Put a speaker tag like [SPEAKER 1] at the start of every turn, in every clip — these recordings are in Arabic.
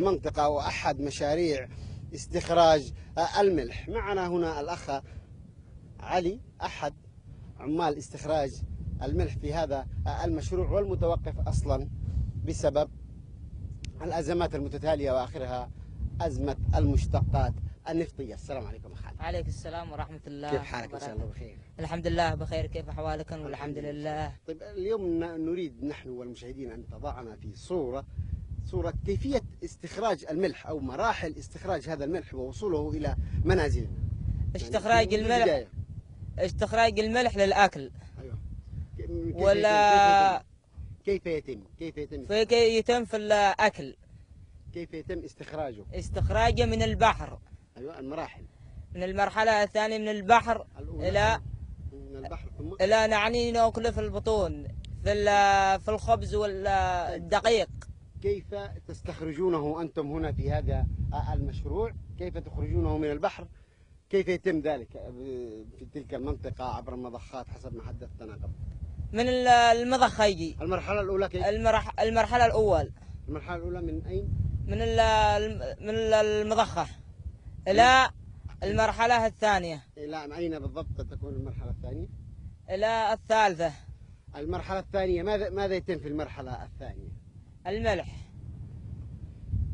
[SPEAKER 1] منطقة وأحد مشاريع استخراج الملح. معنا هنا الأخ علي أحد عمال استخراج الملح في هذا المشروع، والمتوقف أصلا بسبب الأزمات المتتالية وآخرها أزمة المشتقات النفطية. السلام عليكم أخ علي.
[SPEAKER 2] عليك السلام ورحمة الله.
[SPEAKER 1] كيف حالك؟ إن شاء الله بخير.
[SPEAKER 2] الحمد لله بخير، كيف أحوالك؟ والحمد لله.
[SPEAKER 1] طيب اليوم نريد نحن والمشاهدين أن تضعنا في صورة كيفية استخراج الملح أو مراحل استخراج هذا الملح ووصوله إلى منازلنا.
[SPEAKER 2] استخراج الملح للأكل.
[SPEAKER 1] أيوه. كيف يتم في الأكل؟ كيف يتم
[SPEAKER 2] استخراجه من البحر.
[SPEAKER 1] أيوه. المراحل. من
[SPEAKER 2] المرحلة الثانية من البحر إلى نعني نأكله في البطون، في الخبز والدقيق.
[SPEAKER 1] كيف تستخرجونه أنتم هنا في هذا المشروع؟ كيف تخرجونه من البحر؟ كيف يتم ذلك في تلك المنطقة عبر المضخات حسب ما حدثتنا قبل؟
[SPEAKER 2] من المضخة يجي.
[SPEAKER 1] المرحلة الأولى كيف؟
[SPEAKER 2] المرحلة الأولى
[SPEAKER 1] من أين؟
[SPEAKER 2] من المضخة إلى المرحلة الثانية.
[SPEAKER 1] إلى أين بالضبط تكون المرحلة الثانية؟
[SPEAKER 2] إلى الثالثة.
[SPEAKER 1] المرحلة الثانية ماذا يتم في المرحلة الثانية؟
[SPEAKER 2] الملح.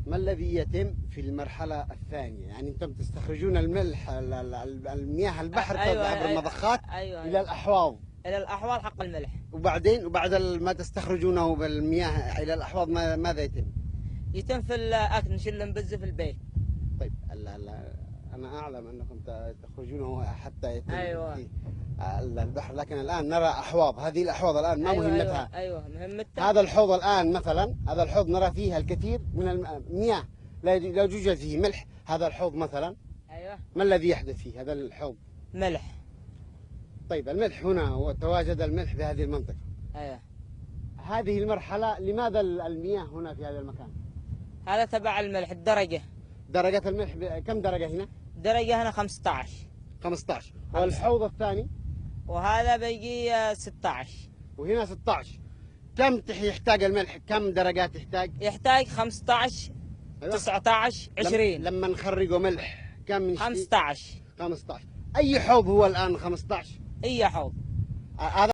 [SPEAKER 1] ما الذي يتم في المرحلة الثانية؟ يعني أنتم تستخرجون الملح المياه البحر عبر المضخات إلى الأحواض.
[SPEAKER 2] إلى الأحواض حق الملح.
[SPEAKER 1] وبعد ما تستخرجونه بالمياه إلى الأحواض ماذا يتم؟
[SPEAKER 2] يتم في الأكل، نشيل نبزه في البيت.
[SPEAKER 1] طيب أنا أعلم أنكم تخرجونه حتى يتم في البحر، لكن الآن نرى أحواض. هذه الأحواض الآن ما مهمتها؟
[SPEAKER 2] مهمتها.
[SPEAKER 1] هذا الحوض الآن مثلا، هذا الحوض نرى فيه الكثير من المياه لا يوجد فيه ملح. هذا الحوض مثلا ما الذي يحدث فيه هذا الحوض؟
[SPEAKER 2] ملح.
[SPEAKER 1] طيب الملح هنا وتواجد الملح في هذه المنطقة. هذه المرحلة لماذا المياه هنا في هذا المكان؟
[SPEAKER 2] هذا تبع الملح.
[SPEAKER 1] درجة الملح كم درجة هنا؟
[SPEAKER 2] درجة هنا 15.
[SPEAKER 1] 15. والحوض الثاني؟
[SPEAKER 2] وهذا بيجي 16.
[SPEAKER 1] وهنا 16. كم يحتاج الملح؟ كم درجات يحتاج؟
[SPEAKER 2] يحتاج 15 19 20.
[SPEAKER 1] لما نخرجه ملح كم؟
[SPEAKER 2] 15.
[SPEAKER 1] أي حوض هو الآن 15؟
[SPEAKER 2] أي حوض.
[SPEAKER 1] هذا